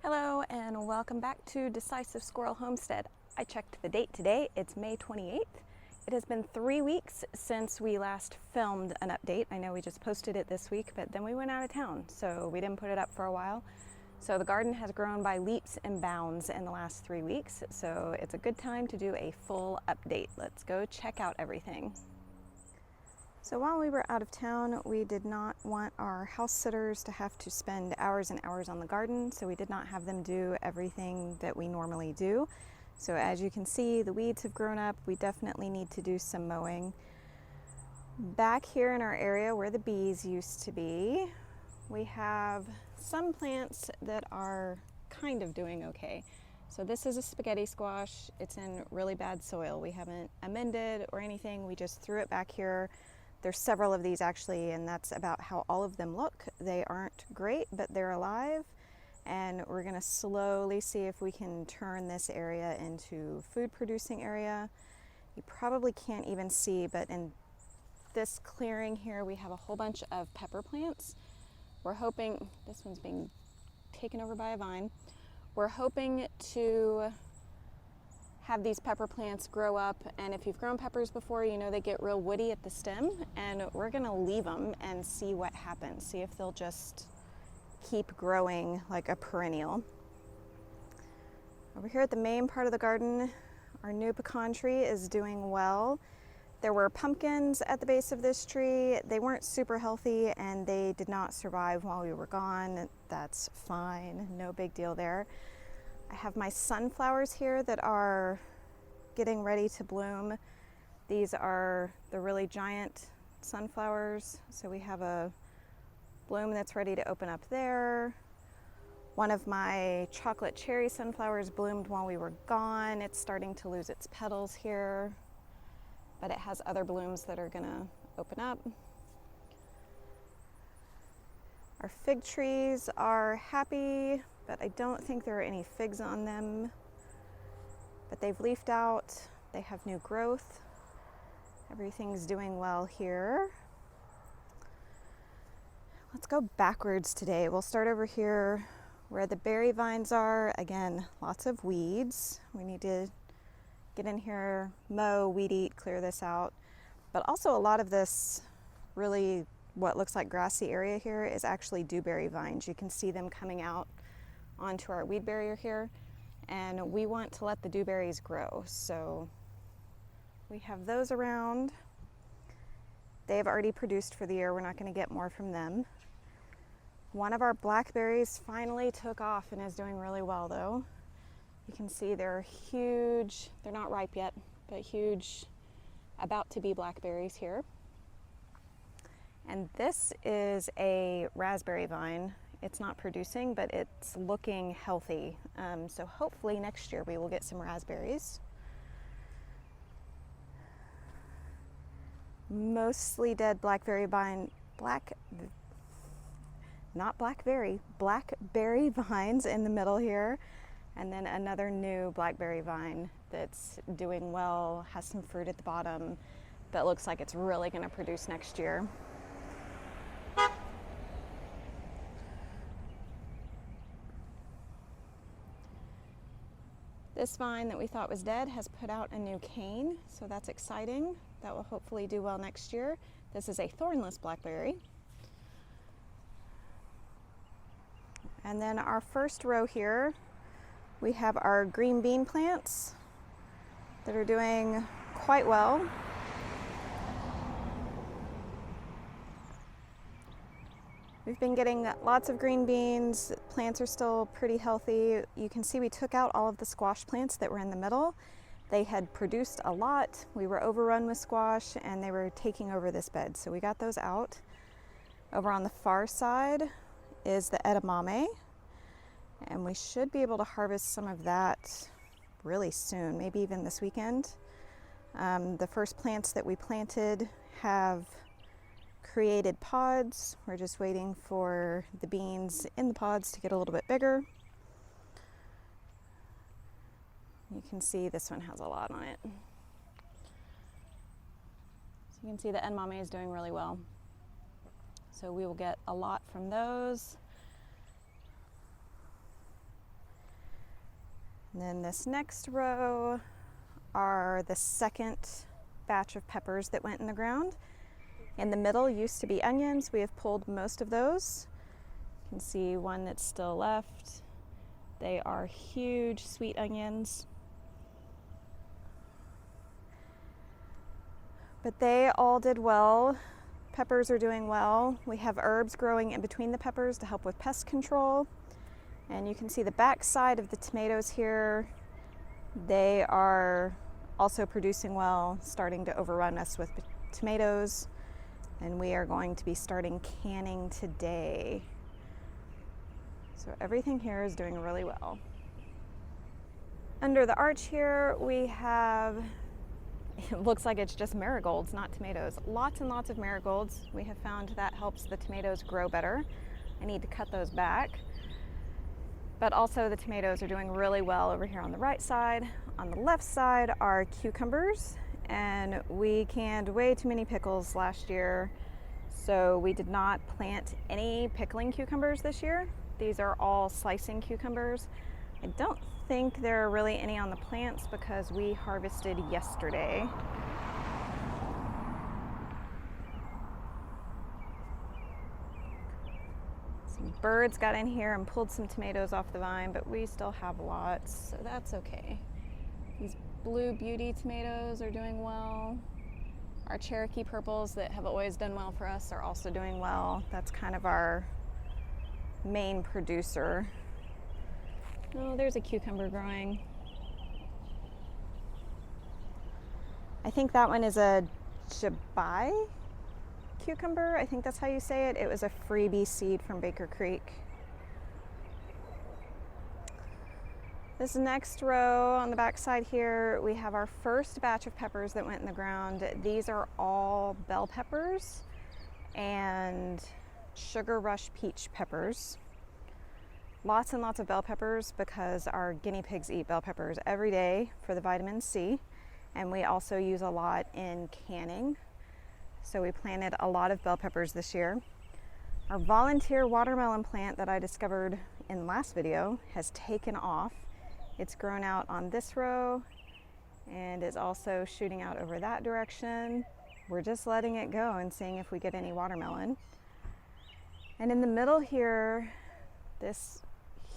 Hello and welcome back to Decisive Squirrel Homestead. I checked the date today, it's May 28th. It has been 3 weeks since we last filmed an update. I know we just posted it this week, but then we went out of town, so we didn't put it up for a while. So the garden has grown by leaps and bounds in the last 3 weeks, so it's a good time to do a full update. Let's go check out everything. So while we were out of town, we did not want our house sitters to have to spend hours and hours on the garden, so we did not have them do everything that we normally do. So as you can see, the weeds have grown up. We definitely need to do some mowing. Back here in our area where the bees used to be, we have some plants that are kind of doing okay. So this is a spaghetti squash. It's in really bad soil. We haven't amended or anything. We just threw it back here. There's several of these actually, and that's about how all of them look. They aren't great, but they're alive. And we're gonna slowly see if we can turn this area into food producing area. You probably can't even see, but in this clearing here, we have a whole bunch of pepper plants. We're hoping, this one's being taken over by a vine. We're hoping to have these pepper plants grow up, and if you've grown peppers before, you know they get real woody at the stem, and we're gonna leave them and see what happens, see if they'll just keep growing like a perennial. Over here at the main part of the garden, our new pecan tree is doing well. There were pumpkins at the base of this tree. They weren't super healthy and they did not survive while we were gone. That's fine, no big deal there. I have my sunflowers here that are getting ready to bloom. These are the really giant sunflowers. So we have a bloom that's ready to open up there. One of my chocolate cherry sunflowers bloomed while we were gone. It's starting to lose its petals here, but it has other blooms that are gonna open up. Our fig trees are happy, but I don't think there are any figs on them. But they've leafed out, they have new growth. Everything's doing well here. Let's go backwards today. We'll start over here where the berry vines are. Again, lots of weeds. We need to get in here, mow, weed eat, clear this out. But also a lot of this really what looks like grassy area here is actually dewberry vines. You can see them coming out onto our weed barrier here, and we want to let the dewberries grow. So we have those around. They've already produced for the year. We're not going to get more from them. One of our blackberries finally took off and is doing really well though. You can see they're huge. They're not ripe yet, but huge, about to be blackberries here. And this is a raspberry vine. It's not producing, but it's looking healthy. So hopefully next year we will get some raspberries. Mostly dead blackberry vines in the middle here. And then another new blackberry vine that's doing well, has some fruit at the bottom, that looks like it's really gonna produce next year. This vine that we thought was dead has put out a new cane, so that's exciting. That will hopefully do well next year. This is a thornless blackberry. And then our first row here, we have our green bean plants that are doing quite well. We've been getting lots of green beans. Plants are still pretty healthy. You can see we took out all of the squash plants that were in the middle. They had produced a lot. We were overrun with squash and they were taking over this bed, so we got those out. Over on the far side is the edamame, and we should be able to harvest some of that really soon, maybe even this weekend. The first plants that we planted have created pods. We're just waiting for the beans in the pods to get a little bit bigger. You can see this one has a lot on it. So you can see the edamame is doing really well. So we will get a lot from those. And then this next row are the second batch of peppers that went in the ground. In the middle used to be onions. We have pulled most of those. You can see one that's still left. They are huge sweet onions. But they all did well. Peppers are doing well. We have herbs growing in between the peppers to help with pest control. And you can see the back side of the tomatoes here. They are also producing well, starting to overrun us with tomatoes. And we are going to be starting canning today. So everything here is doing really well. Under the arch here, we have, it looks like it's just marigolds, not tomatoes. Lots and lots of marigolds. We have found that helps the tomatoes grow better. I need to cut those back. But also the tomatoes are doing really well over here on the right side. On the left side are cucumbers, and we canned way too many pickles last year, so we did not plant any pickling cucumbers this year. These are all slicing cucumbers. I don't think there are really any on the plants because we harvested yesterday. Some birds got in here and pulled some tomatoes off the vine, but we still have lots, so that's okay. These Blue Beauty tomatoes are doing well. Our Cherokee purples that have always done well for us are also doing well. That's kind of our main producer. Oh, there's a cucumber growing. I think that one is a Jabai cucumber. I think that's how you say it. It was a freebie seed from Baker Creek. This next row on the back side here, we have our first batch of peppers that went in the ground. These are all bell peppers and Sugar Rush peach peppers. Lots and lots of bell peppers because our guinea pigs eat bell peppers every day for the vitamin C, and we also use a lot in canning. So we planted a lot of bell peppers this year. Our volunteer watermelon plant that I discovered in the last video has taken off. It's grown out on this row and is also shooting out over that direction. We're just letting it go and seeing if we get any watermelon. And in the middle here, this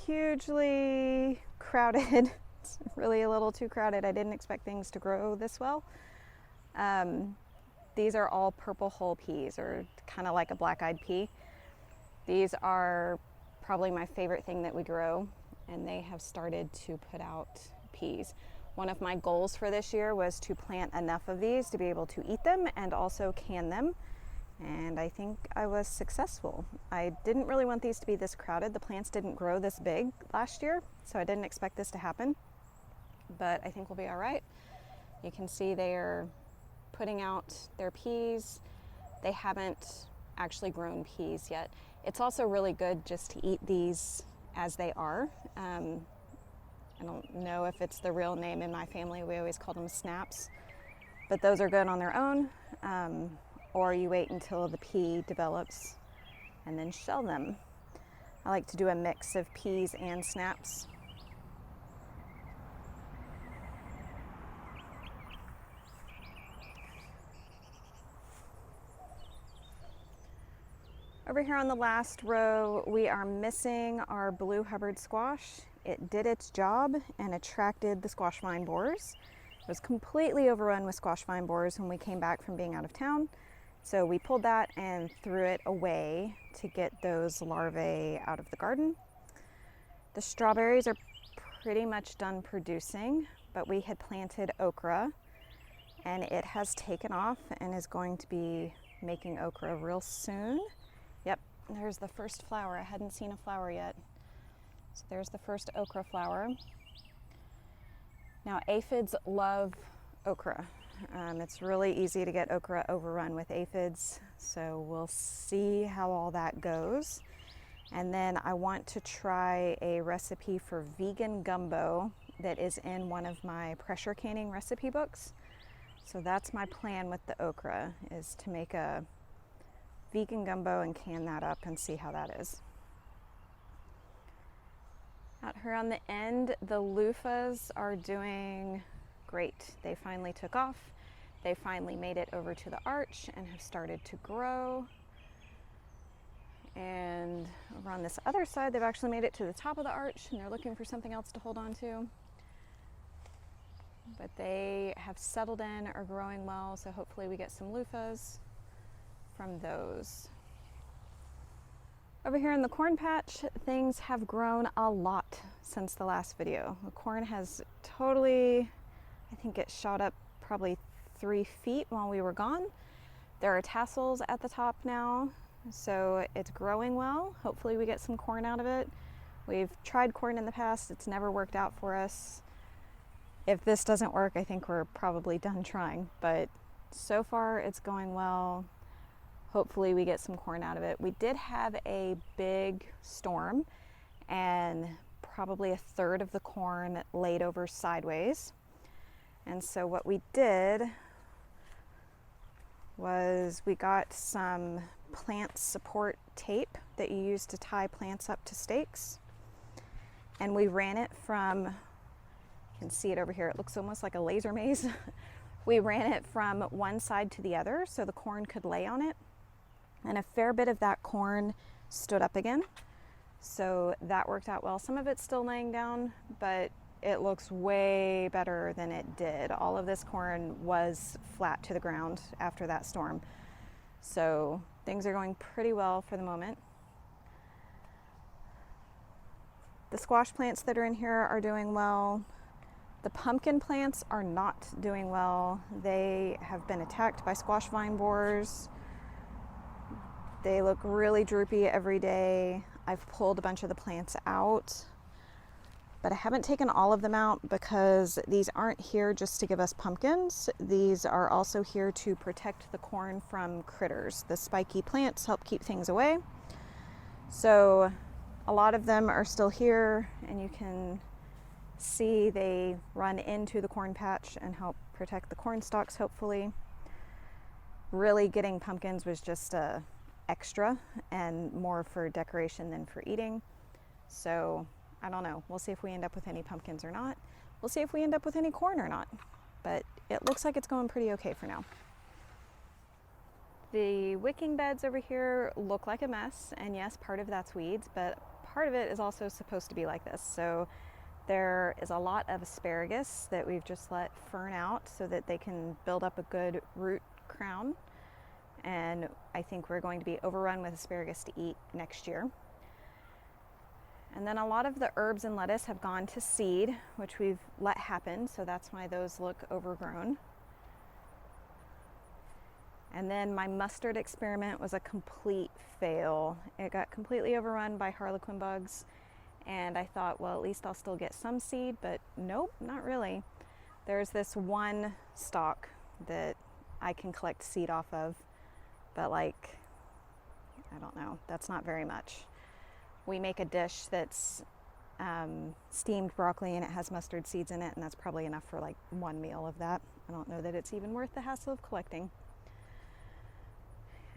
hugely crowded, it's really a little too crowded. I didn't expect things to grow this well. These are all purple hull peas, or kind of like a black-eyed pea. These are probably my favorite thing that we grow, and they have started to put out peas. One of my goals for this year was to plant enough of these to be able to eat them and also can them. And I think I was successful. I didn't really want these to be this crowded. The plants didn't grow this big last year, so I didn't expect this to happen. But I think we'll be all right. You can see they are putting out their peas. They haven't actually grown peas yet. It's also really good just to eat these as they are. I don't know if it's the real name in my family. We always call them snaps, but those are good on their own. Or you wait until the pea develops and then shell them. I like to do a mix of peas and snaps. Over here on the last row, we are missing our blue Hubbard squash. It did its job and attracted the squash vine borers. It was completely overrun with squash vine borers when we came back from being out of town. So we pulled that and threw it away to get those larvae out of the garden. The strawberries are pretty much done producing, but we had planted okra and it has taken off and is going to be making okra real soon. Yep, there's the first flower. I hadn't seen a flower yet. So there's the first okra flower. Now aphids love okra. It's really easy to get okra overrun with aphids, so we'll see how all that goes. And then I want to try a recipe for vegan gumbo that is in one of my pressure canning recipe books. So that's my plan with the okra, is to make a vegan gumbo and can that up and see how that is. Out here on the end, the loofahs are doing great. They finally took off. They finally made it over to the arch and have started to grow. And over on this other side, they've actually made it to the top of the arch and they're looking for something else to hold on to. But they have settled in, are growing well, so hopefully we get some loofahs from those. Over here in the corn patch, things have grown a lot since the last video. The corn has totally, I think it shot up probably 3 feet while we were gone. There are tassels at the top now, so it's growing well. Hopefully we get some corn out of it. We've tried corn in the past, it's never worked out for us. If this doesn't work, I think we're probably done trying, but so far it's going well. Hopefully we get some corn out of it. We did have a big storm and probably 1/3 of the corn laid over sideways. And so what we did was we got some plant support tape that you use to tie plants up to stakes. And we ran it from, you can see it over here, it looks almost like a laser maze. We ran it from one side to the other so the corn could lay on it. And a fair bit of that corn stood up again. So that worked out well. Some of it's still laying down, but it looks way better than it did. All of this corn was flat to the ground after that storm. So things are going pretty well for the moment. The squash plants that are in here are doing well. The pumpkin plants are not doing well. They have been attacked by squash vine borers. They look really droopy every day. I've pulled a bunch of the plants out, but I haven't taken all of them out because these aren't here just to give us pumpkins. These are also here to protect the corn from critters. The spiky plants help keep things away. So a lot of them are still here, and you can see they run into the corn patch and help protect the corn stalks, hopefully. Really getting pumpkins was just a extra and more for decoration than for eating. So I don't know. We'll see if we end up with any pumpkins or not. We'll see if we end up with any corn or not. But it looks like it's going pretty okay for now. The wicking beds over here look like a mess, and yes, part of that's weeds, but part of it is also supposed to be like this. So there is a lot of asparagus that we've just let fern out so that they can build up a good root crown. And I think we're going to be overrun with asparagus to eat next year. And then a lot of the herbs and lettuce have gone to seed, which we've let happen, so that's why those look overgrown. And then my mustard experiment was a complete fail. It got completely overrun by harlequin bugs, and I thought, well, at least I'll still get some seed, but nope, not really. There's this one stalk that I can collect seed off of, but like, I don't know, that's not very much. We make a dish that's steamed broccoli and it has mustard seeds in it, and that's probably enough for like one meal of that. I don't know that it's even worth the hassle of collecting.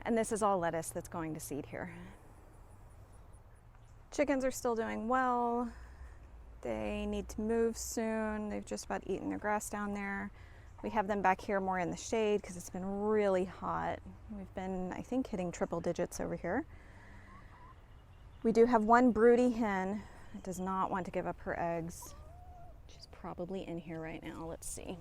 And this is all lettuce that's going to seed here. Chickens are still doing well. They need to move soon. They've just about eaten their grass down there. We have them back here more in the shade because it's been really hot. We've been, I think, hitting triple digits over here. We do have one broody hen that does not want to give up her eggs. She's probably in here right now. Let's see.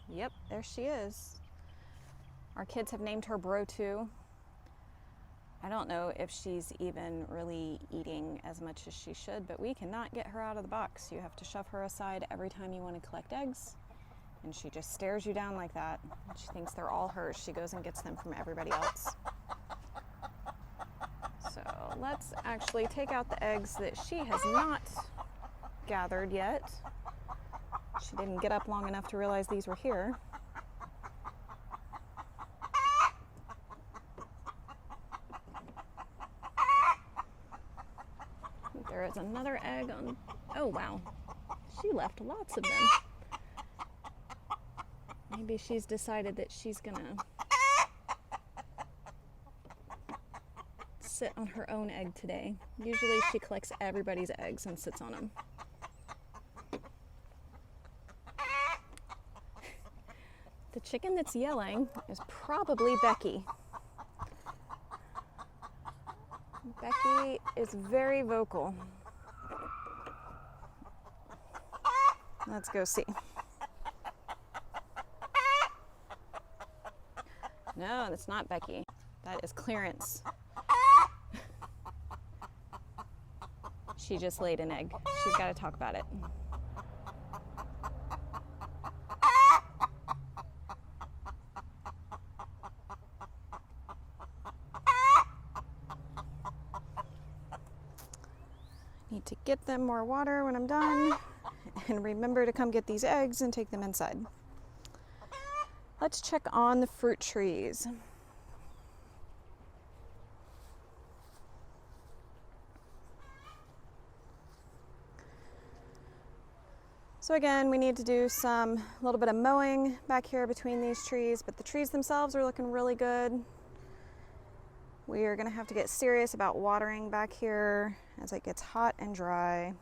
Yep, there she is. Our kids have named her Bro 2. I don't know if she's even really eating as much as she should, but we cannot get her out of the box. You have to shove her aside every time you want to collect eggs, and she just stares you down like that. She thinks they're all hers. She goes and gets them from everybody else. So let's actually take out the eggs that she has not gathered yet. She didn't get up long enough to realize these were here. There is another egg on, oh wow, she left lots of them. Maybe she's decided that she's gonna sit on her own egg today. Usually she collects everybody's eggs and sits on them. The chicken that's yelling is probably Becky. Becky is very vocal. Let's go see. No, that's not Becky. That is Clarence. She just laid an egg. She's got to talk about it. Need to get them more water when I'm done, and remember to come get these eggs and take them inside. Let's check on the fruit trees. So again, we need to do a little bit of mowing back here between these trees, but the trees themselves are looking really good. We are going to have to get serious about watering back here as it gets hot and dry.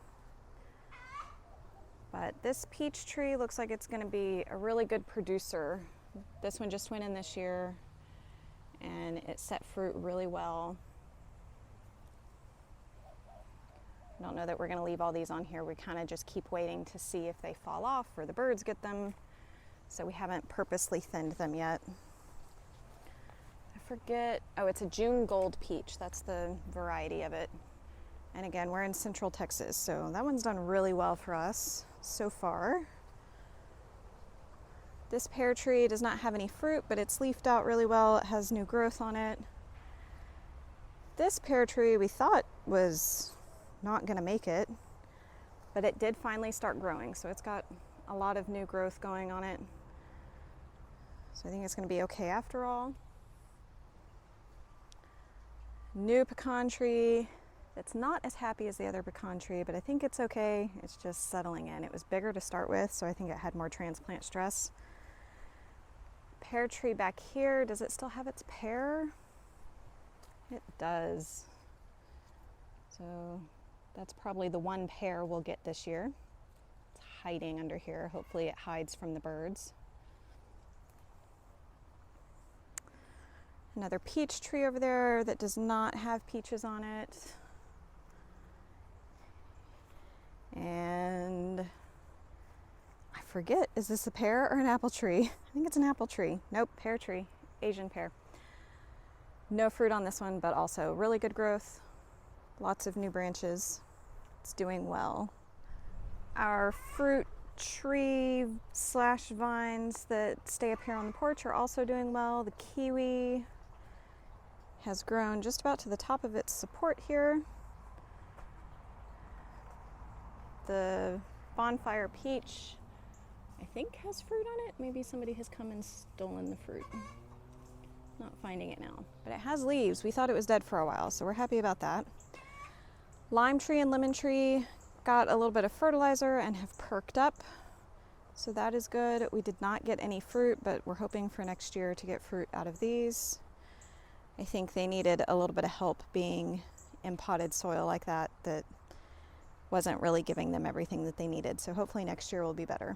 But this peach tree looks like it's going to be a really good producer. This one just went in this year and it set fruit really well. I don't know that we're going to leave all these on here. We kind of just keep waiting to see if they fall off or the birds get them. So we haven't purposely thinned them yet. I forget, oh, it's a June Gold peach. That's the variety of it. And again, we're in Central Texas, so that one's done really well for us so far. This pear tree does not have any fruit, but it's leafed out really well. It has new growth on it. This pear tree we thought was not going to make it, but it did finally start growing, so it's got a lot of new growth going on it. So I think it's going to be okay after all. New pecan tree that's not as happy as the other pecan tree, but I think it's okay. It's just settling in. It was bigger to start with, so I think it had more transplant stress. Pear tree back here, does it still have its pear? It does. So that's probably the one pear we'll get this year. It's hiding under here. Hopefully it hides from the birds. Another peach tree over there that does not have peaches on it. And I forget, is this a pear or an apple tree? I think it's an apple tree. Nope, pear tree, Asian pear. No fruit on this one, but also really good growth. Lots of new branches. It's doing well. Our fruit tree slash vines that stay up here on the porch are also doing well. The kiwi has grown just about to the top of its support here. The bonfire peach, I think, has fruit on it. Maybe somebody has come and stolen the fruit. Not finding it now, but it has leaves. We thought it was dead for a while, so we're happy about that. Lime tree and lemon tree got a little bit of fertilizer and have perked up, so that is good. We did not get any fruit, but we're hoping for next year to get fruit out of these. I think they needed a little bit of help being in potted soil like that wasn't really giving them everything that they needed, so hopefully next year will be better.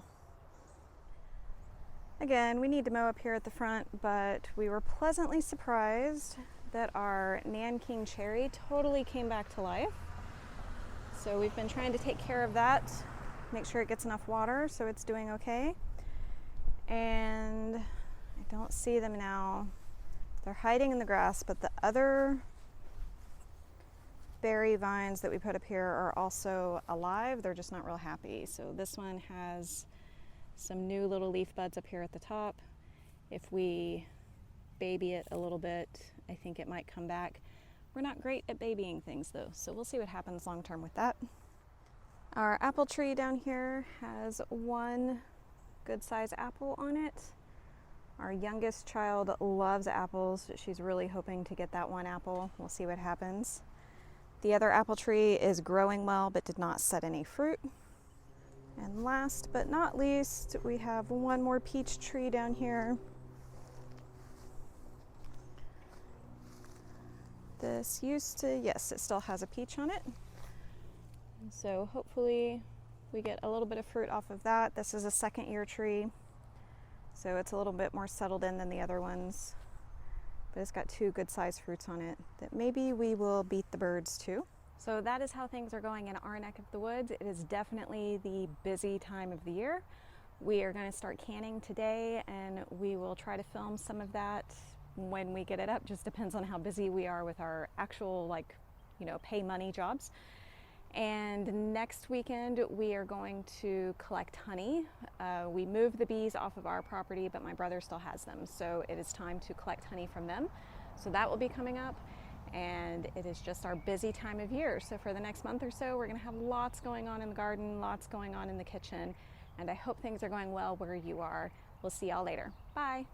Again, we need to mow up here at the front, but we were pleasantly surprised that our Nanking cherry totally came back to life. So we've been trying to take care of that, make sure it gets enough water so it's doing okay. And I don't see them now. They're hiding in the grass, but the other berry vines that we put up here are also alive. They're just not real happy. So this one has some new little leaf buds up here at the top. If we baby it a little bit, I think it might come back. We're not great at babying things though, so we'll see what happens long term with that. Our apple tree down here has one good size apple on it. Our youngest child loves apples. She's really hoping to get that one apple. We'll see what happens. The other apple tree is growing well but did not set any fruit. And last but not least, we have one more peach tree down here. This used to, yes, it still has a peach on it. So hopefully we get a little bit of fruit off of that. This is a second year tree, so it's a little bit more settled in than the other ones. But it's got 2 good sized fruits on it that maybe we will beat the birds to. So that is how things are going in our neck of the woods. It is definitely the busy time of the year. We are going to start canning today, and we will try to film some of that when we get it up. Just depends on how busy we are with our actual, like, pay money jobs. And next weekend we are going to collect honey. We moved the bees off of our property, but my brother still has them, so it is time to collect honey from them. So that will be coming up, and it is just our busy time of year. So for the next month or so, we're going to have lots going on in the garden, lots going on in the kitchen, and I hope things are going well where you are. We'll see y'all later. Bye.